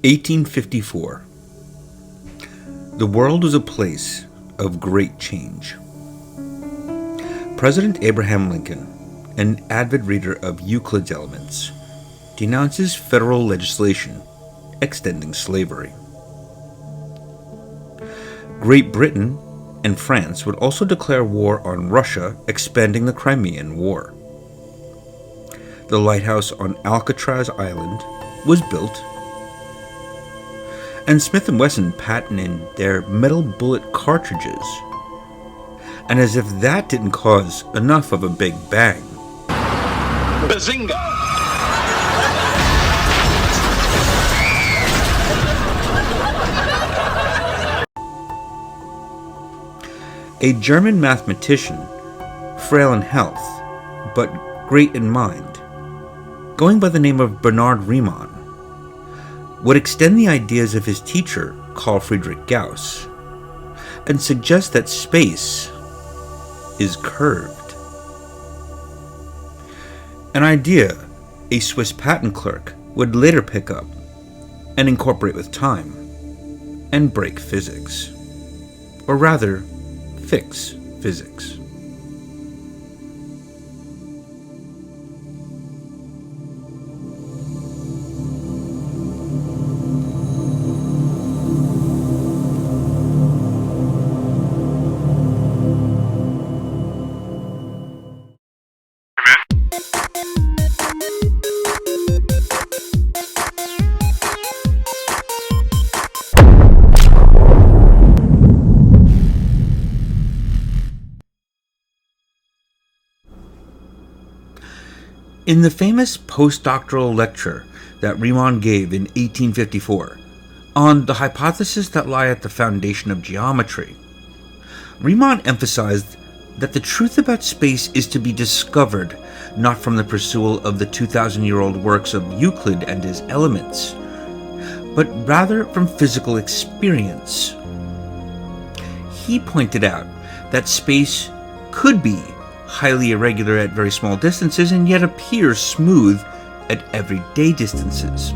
1854. The world was a place of great change. President Abraham Lincoln, an avid reader of Euclid's Elements, denounces federal legislation extending slavery. Great Britain and France would also declare war on Russia, expanding the Crimean War. The lighthouse on Alcatraz Island was built, and Smith & Wesson patented their metal bullet cartridges. And as if that didn't cause enough of a big bang, Bazinga! a German mathematician, frail in health, but great in mind, going by the name of Bernard Riemann, would extend the ideas of his teacher, Carl Friedrich Gauss, and suggest that space is curved. An idea a Swiss patent clerk would later pick up and incorporate with time and break physics. Or rather, fix physics. In the famous postdoctoral lecture that Riemann gave in 1854 on the hypotheses that lie at the foundation of geometry, Riemann emphasized that the truth about space is to be discovered not from the pursuit of the 2,000-year-old works of Euclid and his elements, but rather from physical experience. He pointed out that space could be highly irregular at very small distances and yet appear smooth at everyday distances.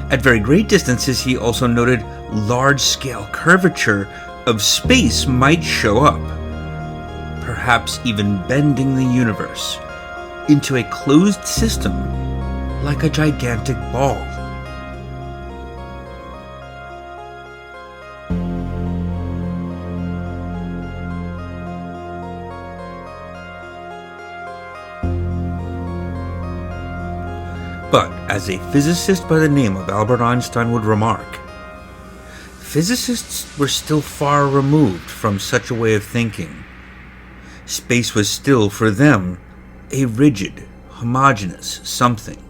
At very great distances, he also noted large-scale curvature of space might show up, perhaps even bending the universe into a closed system like a gigantic ball. But, as a physicist by the name of Albert Einstein would remark, physicists were still far removed from such a way of thinking. Space was still, for them, a rigid, homogeneous something,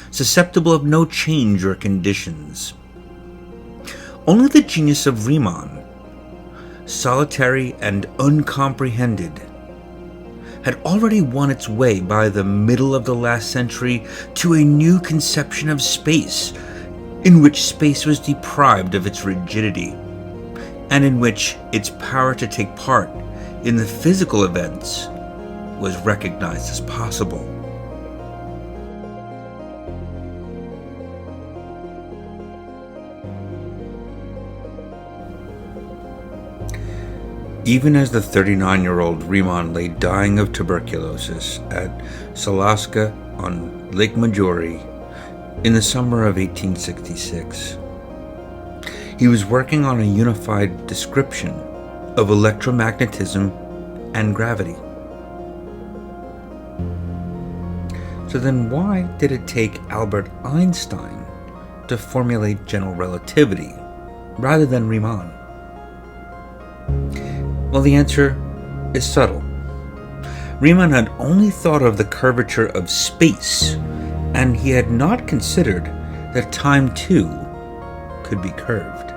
susceptible of no change or conditions. Only the genius of Riemann, solitary and uncomprehended, had already won its way by the middle of the last century to a new conception of space, in which space was deprived of its rigidity, and in which its power to take part in the physical events was recognized as possible. Even as the 39-year-old Riemann lay dying of tuberculosis at Salaska on Lake Maggiore in the summer of 1866, he was working on a unified description of electromagnetism and gravity. So then why did it take Albert Einstein to formulate general relativity rather than Riemann? Well, the answer is subtle. Riemann had only thought of the curvature of space, and he had not considered that time too could be curved.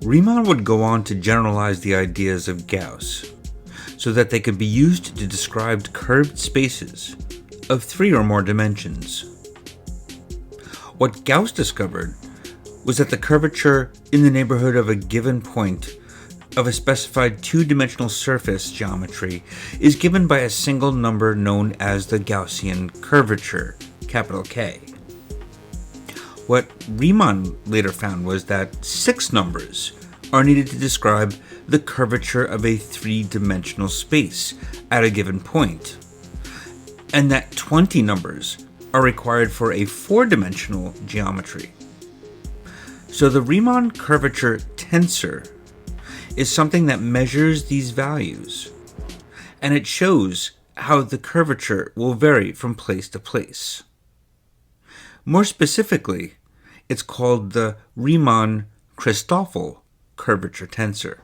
Riemann would go on to generalize the ideas of Gauss so that they could be used to describe curved spaces of 3 or more dimensions. What Gauss discovered was that the curvature in the neighborhood of a given point of a specified 2-dimensional surface geometry is given by a single number known as the Gaussian curvature, capital K. What Riemann later found was that 6 numbers are needed to describe the curvature of a 3-dimensional space at a given point, and that 20 numbers are required for a 4-dimensional geometry. So the Riemann curvature tensor is something that measures these values, and it shows how the curvature will vary from place to place. More specifically, it's called the Riemann-Christoffel curvature tensor.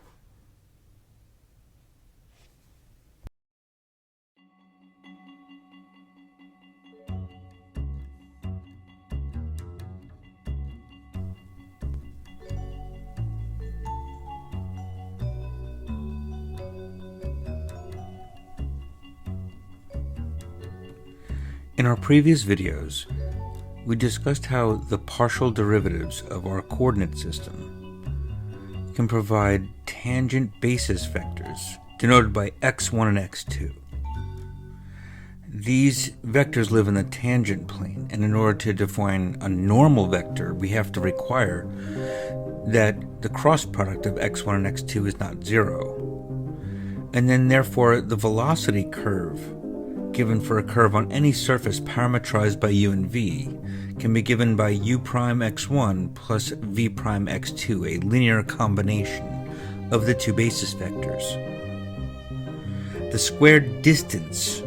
In our previous videos, we discussed how the partial derivatives of our coordinate system can provide tangent basis vectors denoted by x1 and x2. These vectors live in the tangent plane, and in order to define a normal vector, we have to require that the cross product of x1 and x2 is not 0. And then therefore the velocity curve given for a curve on any surface parametrized by u and v can be given by u prime x1 plus v prime x2, a linear combination of the 2 basis vectors. The squared distance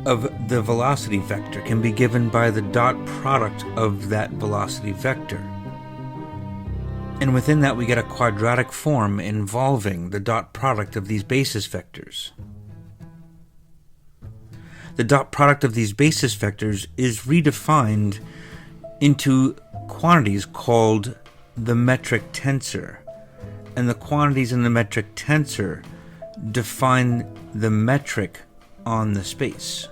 of the velocity vector can be given by the dot product of that velocity vector. And within that we get a quadratic form involving the dot product of these basis vectors. The dot product of these basis vectors is redefined into quantities called the metric tensor, and the quantities in the metric tensor define the metric on the space,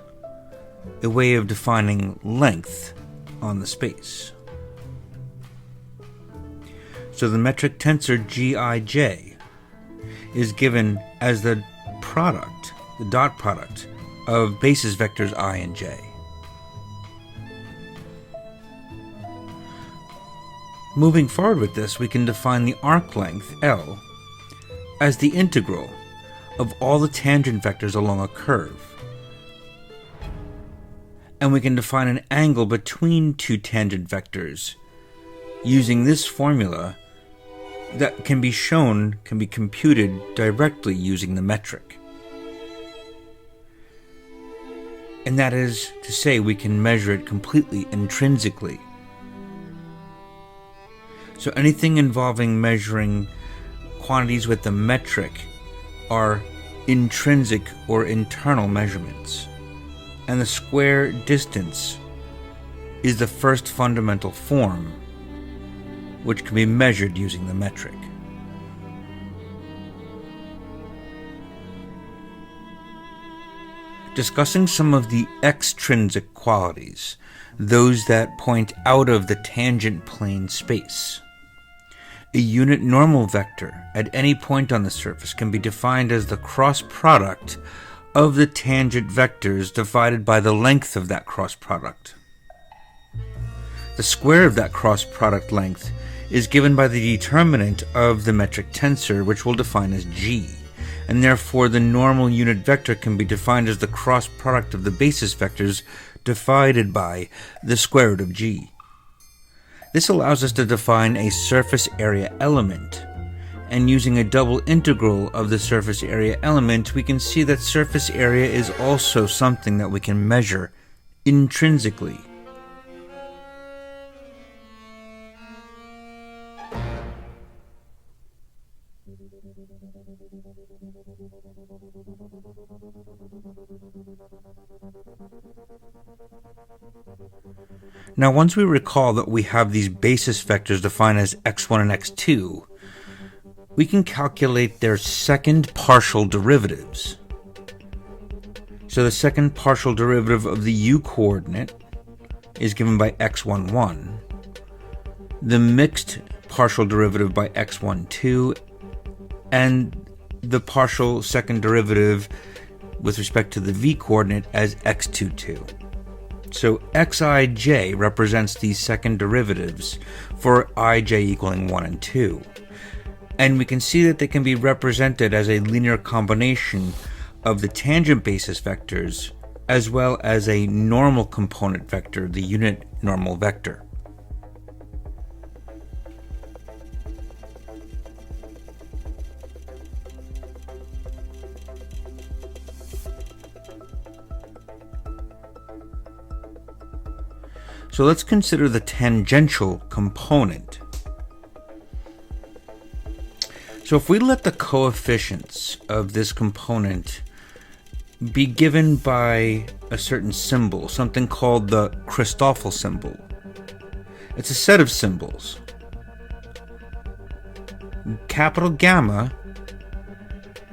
a way of defining length on the space. So the metric tensor Gij is given as the product, the dot product, of basis vectors I and j. Moving forward with this, we can define the arc length, L, as the integral of all the tangent vectors along a curve. And we can define an angle between 2 tangent vectors using this formula that can be computed directly using the metric. And that is to say, we can measure it completely intrinsically. So anything involving measuring quantities with the metric are intrinsic or internal measurements. And the square distance is the first fundamental form which can be measured using the metric. Discussing some of the extrinsic qualities, those that point out of the tangent plane space. A unit normal vector at any point on the surface can be defined as the cross product of the tangent vectors divided by the length of that cross product. The square of that cross product length is given by the determinant of the metric tensor, which we'll define as g. And therefore the normal unit vector can be defined as the cross product of the basis vectors divided by the square root of g. This allows us to define a surface area element, and using a double integral of the surface area element, we can see that surface area is also something that we can measure intrinsically. Now, once we recall that we have these basis vectors defined as x1 and x2, we can calculate their second partial derivatives. So the second partial derivative of the u-coordinate is given by x11, the mixed partial derivative by x12, and the partial second derivative with respect to the v-coordinate as x22. So xij represents these second derivatives for ij equaling 1 and 2. And we can see that they can be represented as a linear combination of the tangent basis vectors as well as a normal component vector, the unit normal vector. So let's consider the tangential component. So if we let the coefficients of this component be given by a certain symbol, something called the Christoffel symbol. It's a set of symbols. Capital Gamma,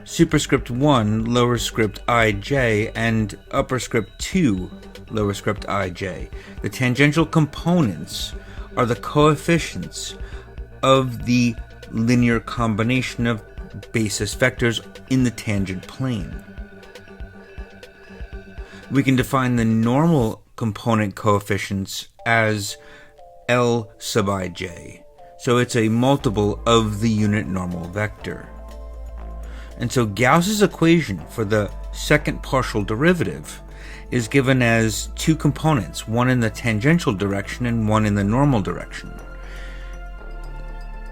superscript 1, lower script ij, and upper script 2, lower script ij. The tangential components are the coefficients of the linear combination of basis vectors in the tangent plane. We can define the normal component coefficients as L sub ij. So it's a multiple of the unit normal vector. And so Gauss's equation for the second partial derivative is given as two components, one in the tangential direction and one in the normal direction.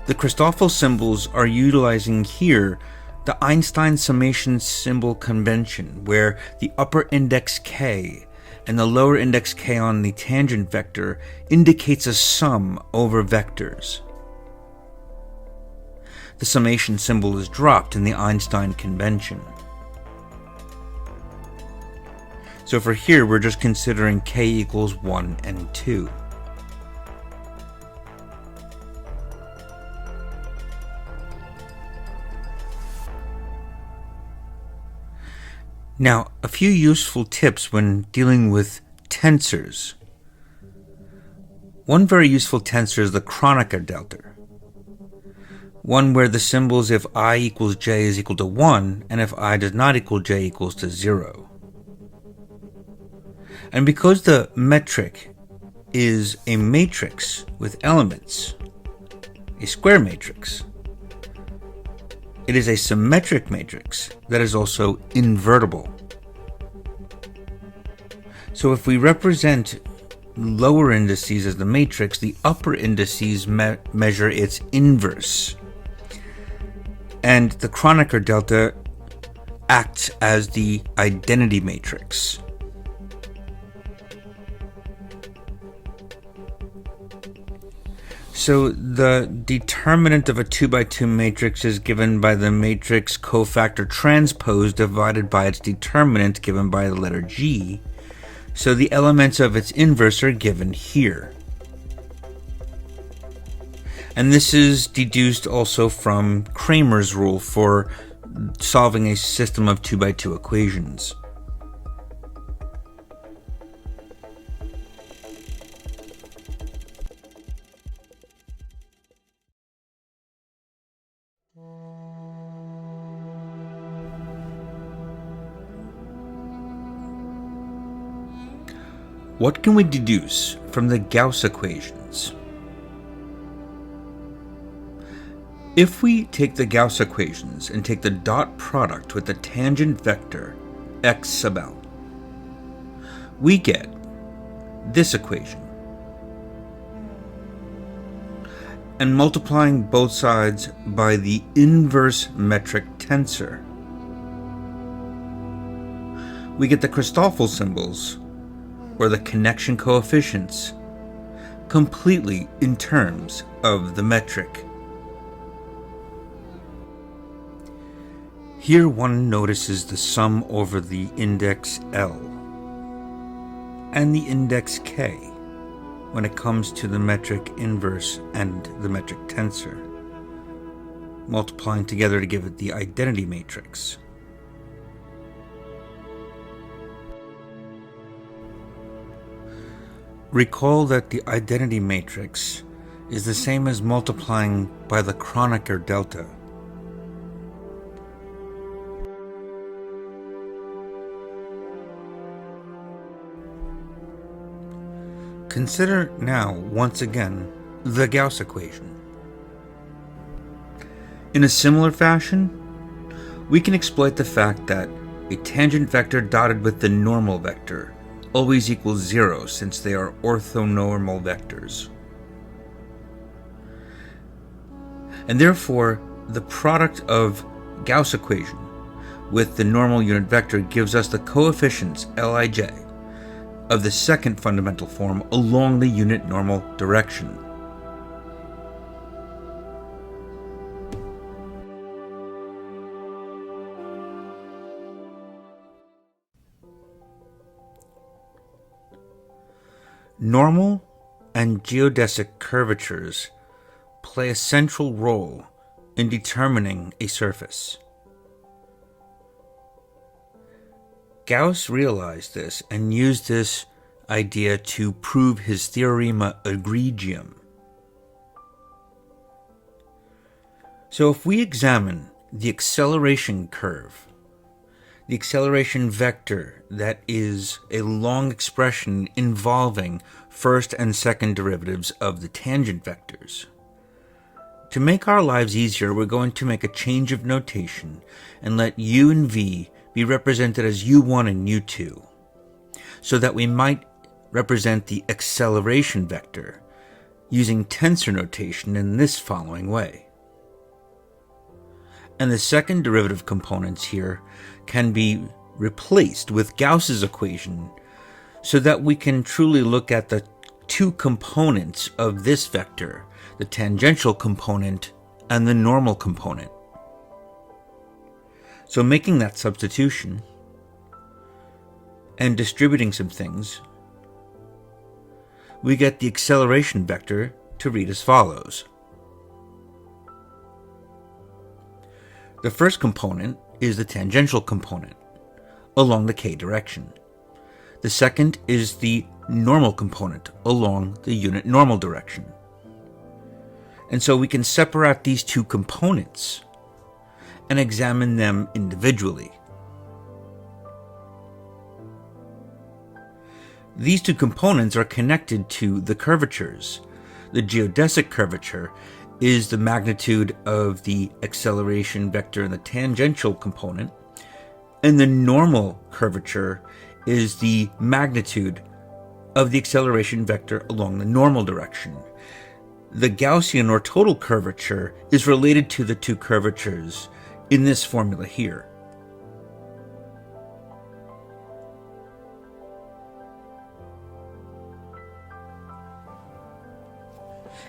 The Christoffel symbols are utilizing here the Einstein summation symbol convention, where the upper index k and the lower index k on the tangent vector indicates a sum over vectors. The summation symbol is dropped in the Einstein convention. So for here, we're just considering k equals 1 and 2. Now, a few useful tips when dealing with tensors. One very useful tensor is the Kronecker delta. One where the symbols if I equals j is equal to 1, and if I does not equal j equals to 0. And because the metric is a matrix with elements, a square matrix, it is a symmetric matrix that is also invertible. So if we represent lower indices as the matrix, the upper indices measure its inverse. And the Kronecker delta acts as the identity matrix. So the determinant of a 2 by 2 matrix is given by the matrix cofactor transpose divided by its determinant given by the letter G. So the elements of its inverse are given here. And this is deduced also from Cramer's rule for solving a system of 2 by 2 equations. What can we deduce from the Gauss equations? If we take the Gauss equations and take the dot product with the tangent vector x sub l, we get this equation. And multiplying both sides by the inverse metric tensor, we get the Christoffel symbols, or the connection coefficients, completely in terms of the metric. Here one notices the sum over the index L and the index K. when it comes to the metric inverse and the metric tensor, multiplying together to give it the identity matrix. Recall that the identity matrix is the same as multiplying by the Kronecker delta. Consider now, once again, the Gauss equation. In a similar fashion, we can exploit the fact that a tangent vector dotted with the normal vector always equals 0 since they are orthonormal vectors. And therefore, the product of Gauss equation with the normal unit vector gives us the coefficients Lij of the second fundamental form along the unit normal direction. Normal and geodesic curvatures play a central role in determining a surface. Gauss realized this and used this idea to prove his Theorema Egregium. So if we examine the acceleration curve, the acceleration vector that is a long expression involving first and second derivatives of the tangent vectors, to make our lives easier, we're going to make a change of notation and let u and v be represented as u1 and u2, so that we might represent the acceleration vector using tensor notation in this following way. And the second derivative components here can be replaced with Gauss's equation so that we can truly look at the two components of this vector, the tangential component and the normal component. So making that substitution and distributing some things, we get the acceleration vector to read as follows. The first component is the tangential component along the k direction. The second is the normal component along the unit normal direction. And so we can separate these two components and examine them individually. These two components are connected to the curvatures. The geodesic curvature is the magnitude of the acceleration vector in the tangential component, and the normal curvature is the magnitude of the acceleration vector along the normal direction. The Gaussian or total curvature is related to the two curvatures in this formula here.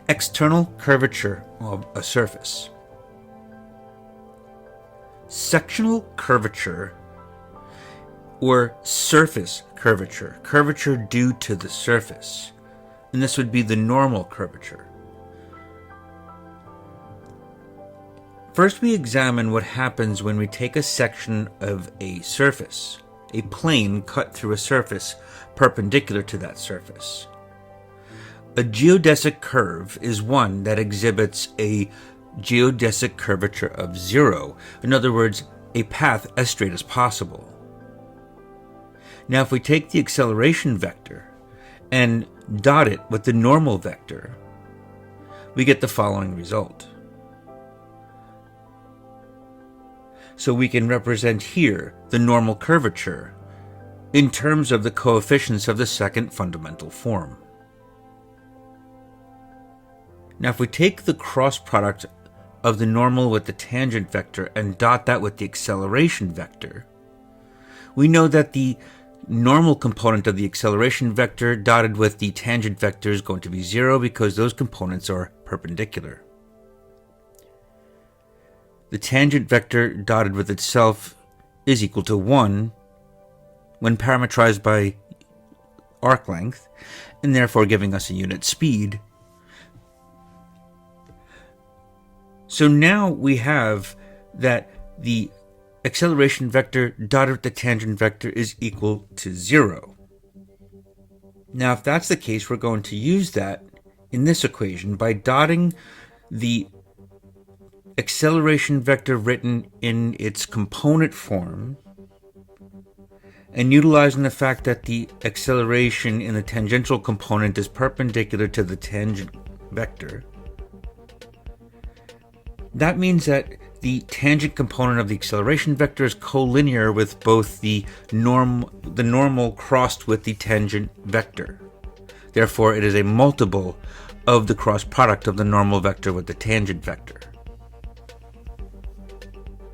External curvature of a surface. Sectional curvature or surface curvature, curvature due to the surface, and this would be the normal curvature. First, we examine what happens when we take a section of a surface, a plane cut through a surface perpendicular to that surface. A geodesic curve is one that exhibits a geodesic curvature of 0, in other words, a path as straight as possible. Now, if we take the acceleration vector and dot it with the normal vector, we get the following result. So we can represent here the normal curvature in terms of the coefficients of the second fundamental form. Now, if we take the cross product of the normal with the tangent vector and dot that with the acceleration vector, we know that the normal component of the acceleration vector dotted with the tangent vector is going to be 0 because those components are perpendicular. The tangent vector dotted with itself is equal to 1 when parametrized by arc length, and therefore giving us a unit speed. So now we have that the acceleration vector dotted with the tangent vector is equal to 0. Now, if that's the case, we're going to use that in this equation by dotting the acceleration vector written in its component form and utilizing the fact that the acceleration in the tangential component is perpendicular to the tangent vector. That means that the tangent component of the acceleration vector is collinear with both the normal crossed with the tangent vector. Therefore, it is a multiple of the cross product of the normal vector with the tangent vector.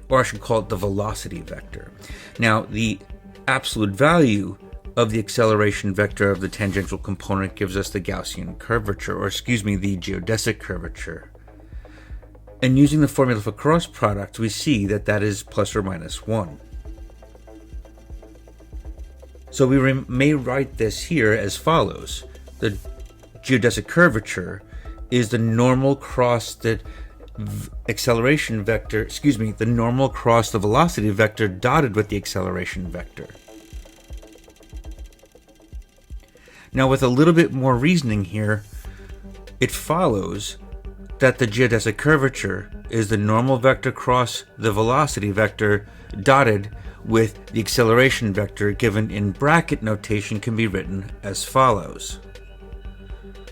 Or I should call it the velocity vector. Now, the absolute value of the acceleration vector of the tangential component gives us the Gaussian curvature, the geodesic curvature. And using the formula for cross product, we see that that is plus or minus 1. So we may write this here as follows. The geodesic curvature is the normal cross the acceleration vector, the normal cross the velocity vector dotted with the acceleration vector. Now, with a little bit more reasoning here, it follows that the geodesic curvature is the normal vector cross the velocity vector dotted with the acceleration vector, given in bracket notation, can be written as follows.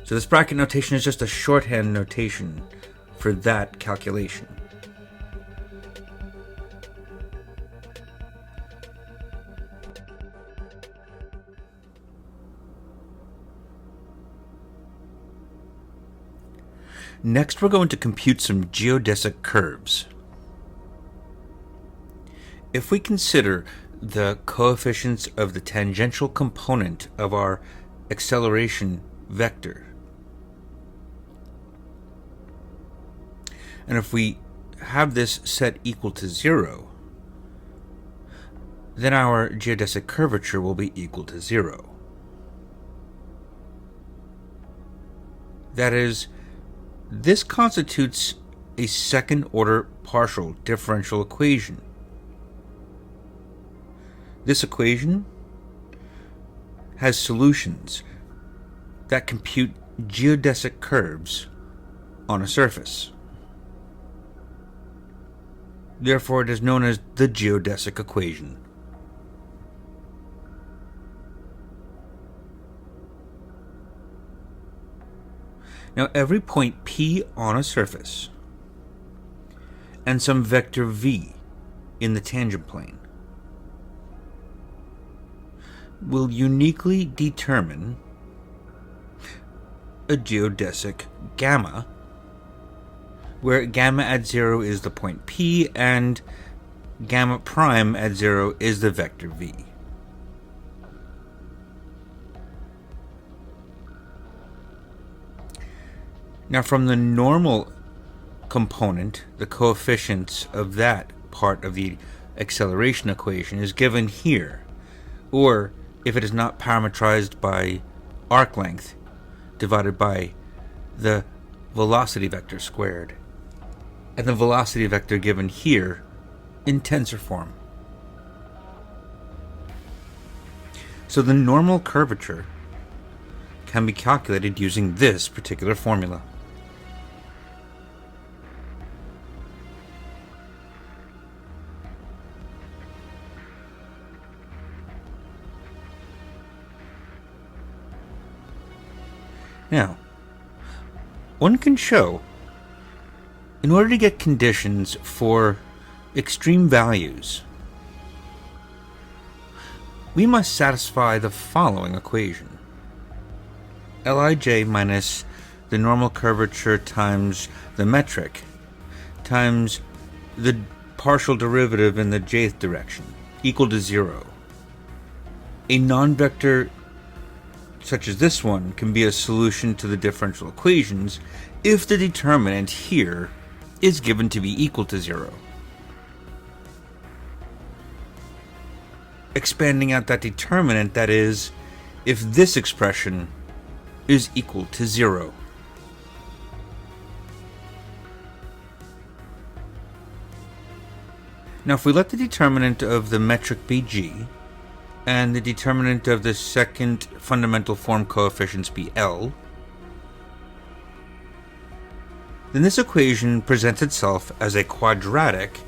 So this bracket notation is just a shorthand notation for that calculation. Next, we're going to compute some geodesic curves. If we consider the coefficients of the tangential component of our acceleration vector, and if we have this set equal to 0, then our geodesic curvature will be equal to 0. That is, this constitutes a second-order partial differential equation. This equation has solutions that compute geodesic curves on a surface. Therefore, it is known as the geodesic equation. Now, every point P on a surface and some vector V in the tangent plane will uniquely determine a geodesic gamma, where gamma at 0 is the point P and gamma prime at 0 is the vector V. Now, from the normal component, the coefficients of that part of the acceleration equation is given here, or if it is not parametrized by arc length, divided by the velocity vector squared, and the velocity vector given here in tensor form. So the normal curvature can be calculated using this particular formula. Now, one can show, in order to get conditions for extreme values, we must satisfy the following equation. Lij minus the normal curvature times the metric times the partial derivative in the jth direction equal to 0. A non-vector such as this one can be a solution to the differential equations if the determinant here is given to be equal to 0. Expanding out that determinant, that is, if this expression is equal to 0. Now if we let the determinant of the metric be g, and the determinant of the second fundamental form coefficients be L, then this equation presents itself as a quadratic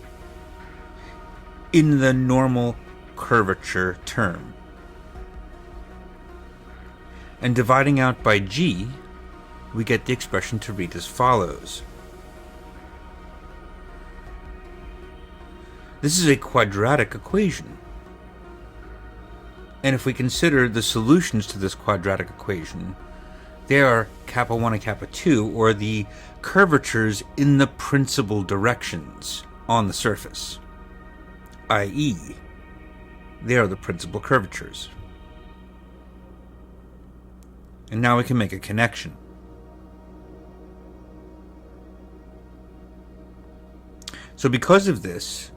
in the normal curvature term. And dividing out by g, we get the expression to read as follows. This is a quadratic equation. And if we consider the solutions to this quadratic equation, they are kappa 1 and kappa 2, or the curvatures in the principal directions on the surface, i.e., they are the principal curvatures. And now we can make a connection. So because of this,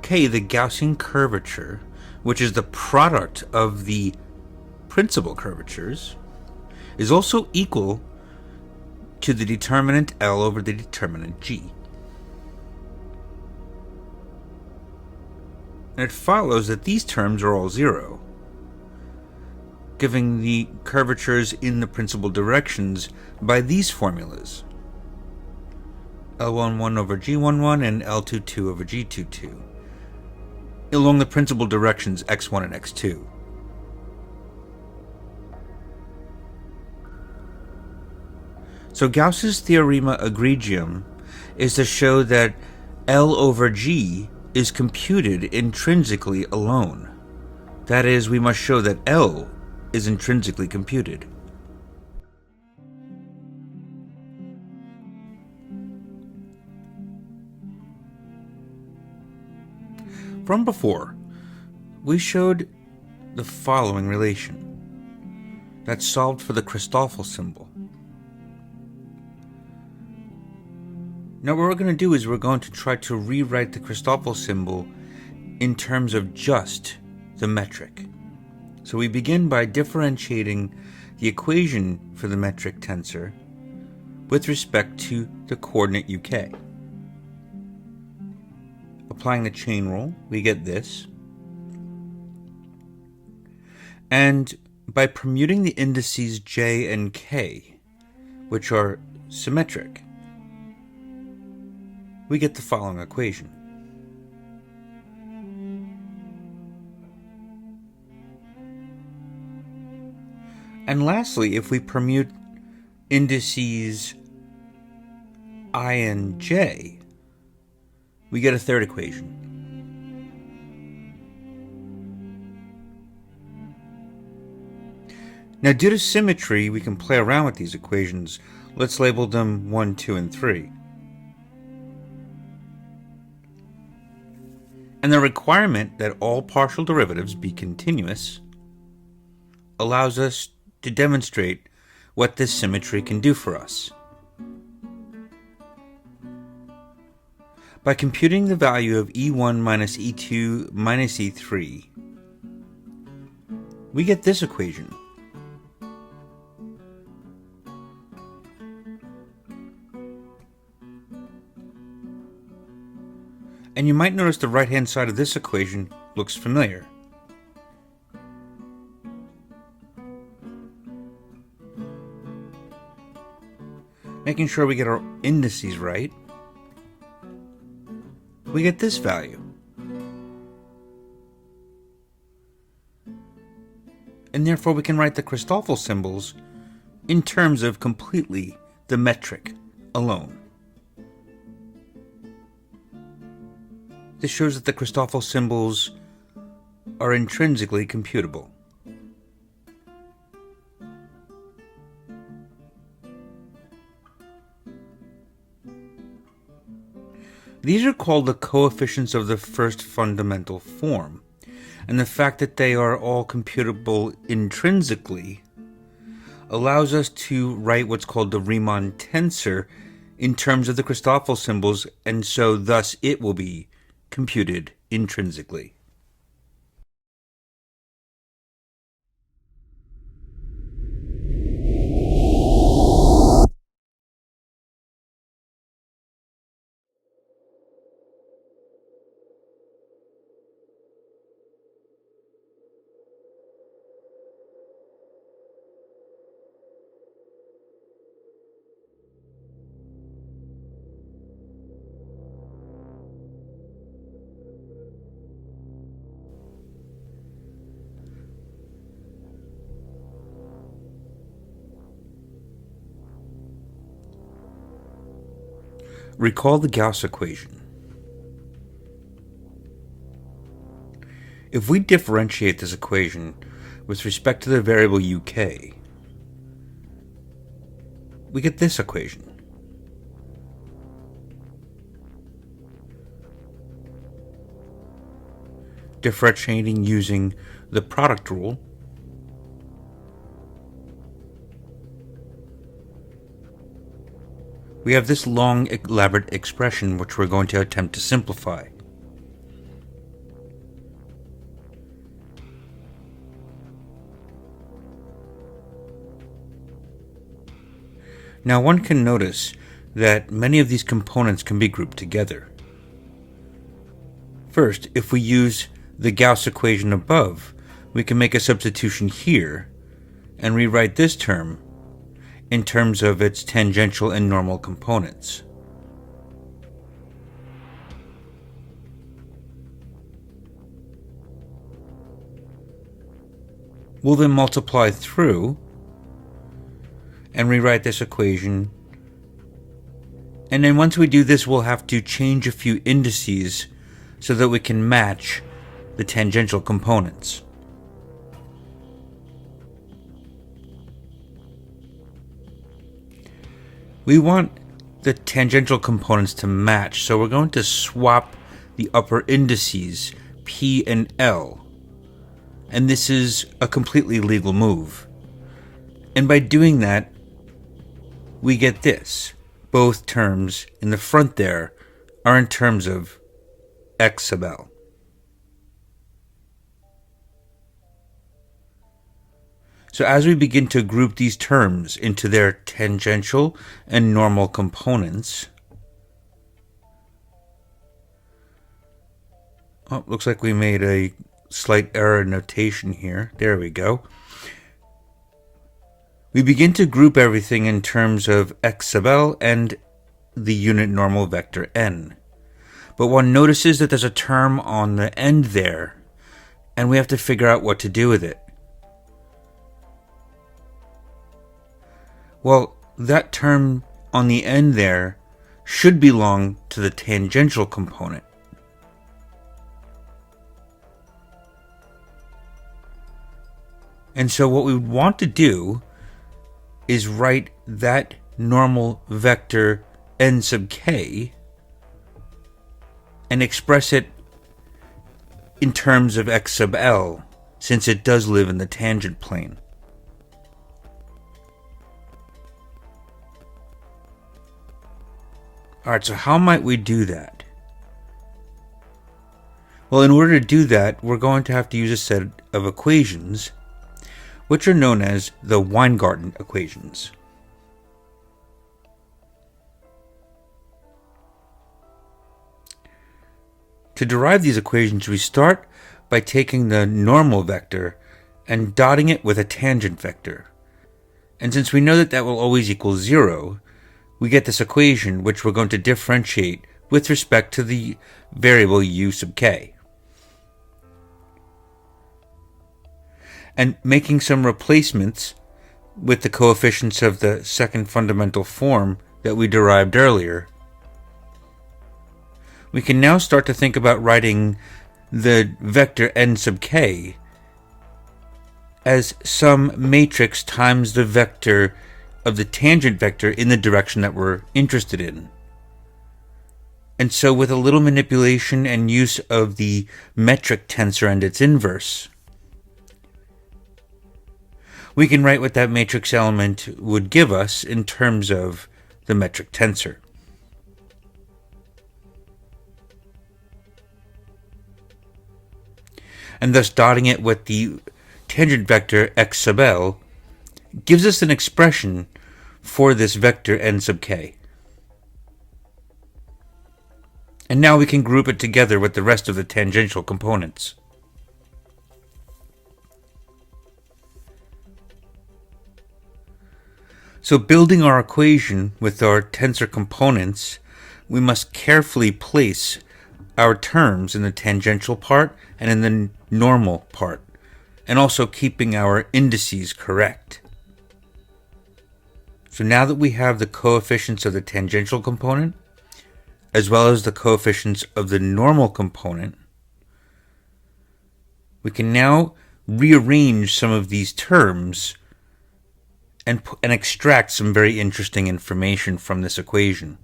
K, the Gaussian curvature, which is the product of the principal curvatures, is also equal to the determinant L over the determinant G. And it follows that these terms are all 0, giving the curvatures in the principal directions by these formulas: L11 over G11 and L22 over G22, along the principal directions x1 and x2. So Gauss's Theorema Egregium is to show that L over G is computed intrinsically alone. That is, we must show that L is intrinsically computed. From before, we showed the following relation that solved for the Christoffel symbol. Now what we're going to do is we're going to try to rewrite the Christoffel symbol in terms of just the metric. So we begin by differentiating the equation for the metric tensor with respect to the coordinate uk. Applying the chain rule, we get this. And by permuting the indices j and k, which are symmetric, we get the following equation. And lastly, if we permute indices I and j, we get a third equation. Now, due to symmetry, we can play around with these equations. Let's label them 1, 2, and 3. And the requirement that all partial derivatives be continuous allows us to demonstrate what this symmetry can do for us. By computing the value of E1 minus E2 minus E3, we get this equation. And you might notice the right-hand side of this equation looks familiar. Making sure we get our indices right, we get this value. And therefore we can write the Christoffel symbols in terms of completely the metric alone. This shows that the Christoffel symbols are intrinsically computable. These are called the coefficients of the first fundamental form, and the fact that they are all computable intrinsically allows us to write what's called the Riemann tensor in terms of the Christoffel symbols, and so thus it will be computed intrinsically. Recall the Gauss equation. If we differentiate this equation with respect to the variable uk, we get this equation. Differentiating using the product rule, we have this long, elaborate expression which we're going to attempt to simplify. Now one can notice that many of these components can be grouped together. First, if we use the Gauss equation above, we can make a substitution here and rewrite this term in terms of its tangential and normal components. We'll then multiply through and rewrite this equation, and then once we do this, we'll have to change a few indices so that we can match the tangential components. We want the tangential components to match, so we're going to swap the upper indices P and L, and this is a completely legal move. And by doing that, we get this. Both terms in the front there are in terms of x sub L. So as we begin to group these terms into their tangential and normal components, looks like we made a slight error in notation here. There we go. We begin to group everything in terms of x sub L and the unit normal vector n. But one notices that there's a term on the end there, and we have to figure out what to do with it. Well, that term on the end there should belong to the tangential component. And so what we would want to do is write that normal vector n sub k and express it in terms of x sub L, since it does live in the tangent plane. Alright, so how might we do that? Well, in order to do that, we're going to have to use a set of equations which are known as the Weingarten equations. To derive these equations, we start by taking the normal vector and dotting it with a tangent vector. And since we know that that will always equal 0, we get this equation which we're going to differentiate with respect to the variable u sub k. And making some replacements with the coefficients of the second fundamental form that we derived earlier, we can now start to think about writing the vector n sub k as some matrix times the vector of the tangent vector in the direction that we're interested in. And so with a little manipulation and use of the metric tensor and its inverse, we can write what that matrix element would give us in terms of the metric tensor. And thus dotting it with the tangent vector x sub L gives us an expression for this vector n sub k. And now we can group it together with the rest of the tangential components. So building our equation with our tensor components, we must carefully place our terms in the tangential part and in the normal part, and also keeping our indices correct. So now that we have the coefficients of the tangential component, as well as the coefficients of the normal component, we can now rearrange some of these terms and extract some very interesting information from this equation.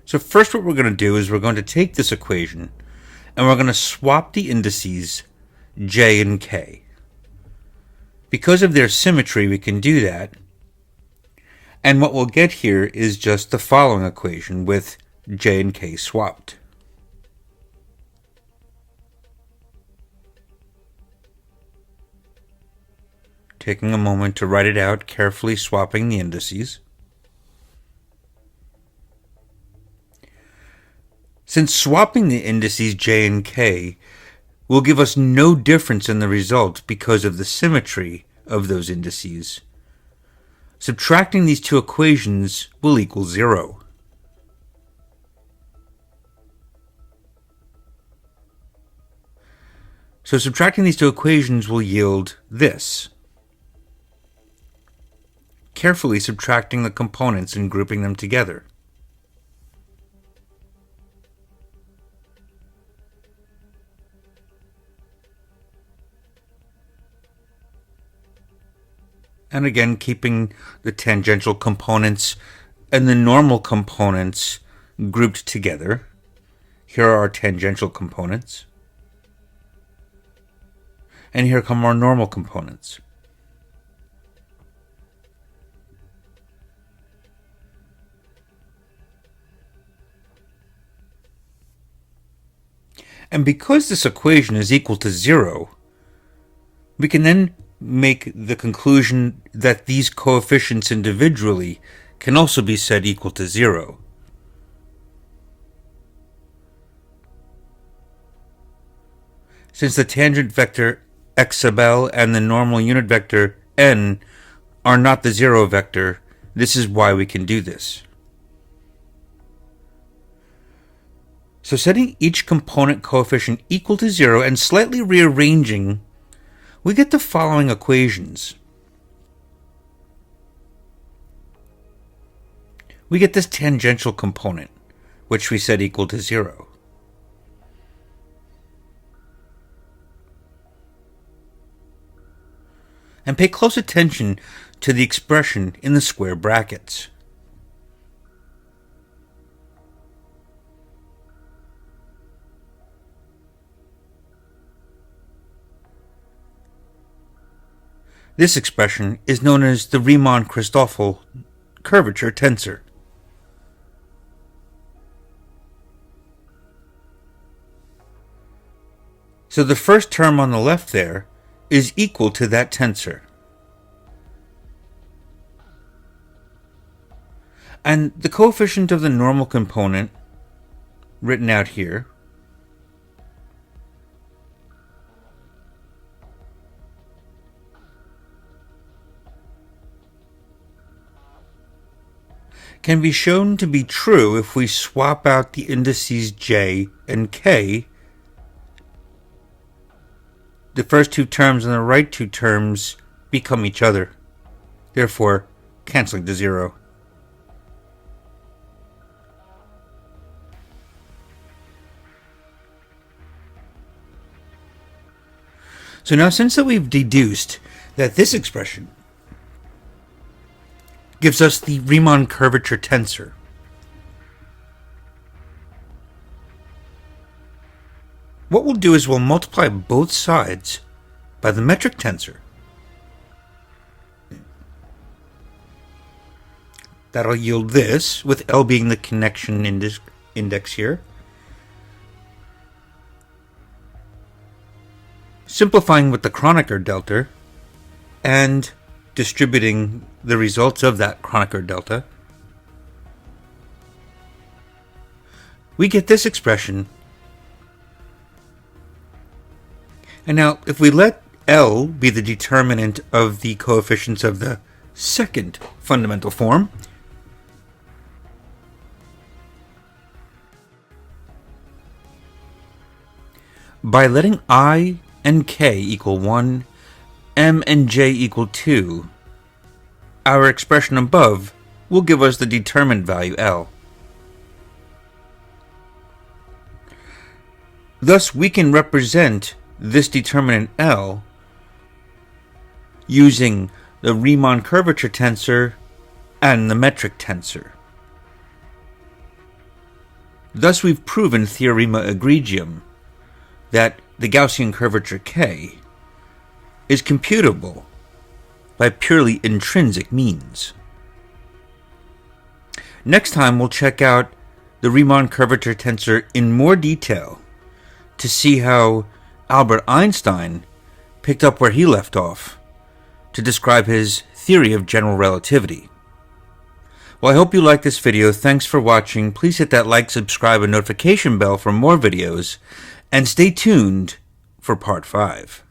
So first what we're going to do is we're going to take this equation and we're going to swap the indices j and k. Because of their symmetry, we can do that. And what we'll get here is just the following equation with j and k swapped. Taking a moment to write it out, carefully swapping the indices. Since swapping the indices j and k will give us no difference in the result because of the symmetry of those indices, subtracting these two equations will equal 0. So subtracting these two equations will yield this. Carefully subtracting the components and grouping them together. And again, keeping the tangential components and the normal components grouped together. Here are our tangential components. And here come our normal components. And because this equation is equal to 0, we can then make the conclusion that these coefficients individually can also be said equal to 0. Since the tangent vector x sub l and the normal unit vector n are not the 0 vector, this is why we can do this. So setting each component coefficient equal to 0 and slightly rearranging, we get the following equations. We get this tangential component, which we set equal to 0. And pay close attention to the expression in the square brackets. This expression is known as the Riemann-Christoffel curvature tensor. So the first term on the left there is equal to that tensor. And the coefficient of the normal component, written out here, can be shown to be true if we swap out the indices j and k. The first two terms and the right two terms become each other, therefore canceling to 0. So now, since that we've deduced that this expression gives us the Riemann curvature tensor, what we'll do is we'll multiply both sides by the metric tensor. That'll yield this, with L being the connection index here. Simplifying with the Kronecker delta and distributing the results of that Kronecker delta, we get this expression. And now, if we let L be the determinant of the coefficients of the second fundamental form, by letting I and k equal 1, m and j equal 2, our expression above will give us the determined value L. Thus, we can represent this determinant L using the Riemann curvature tensor and the metric tensor. Thus, we've proven Theorema Egregium that the Gaussian curvature K is computable by purely intrinsic means. Next time, we'll check out the Riemann curvature tensor in more detail to see how Albert Einstein picked up where he left off to describe his theory of general relativity. Well, I hope you liked this video. Thanks for watching. Please hit that like, subscribe, and notification bell for more videos, and stay tuned for part 5.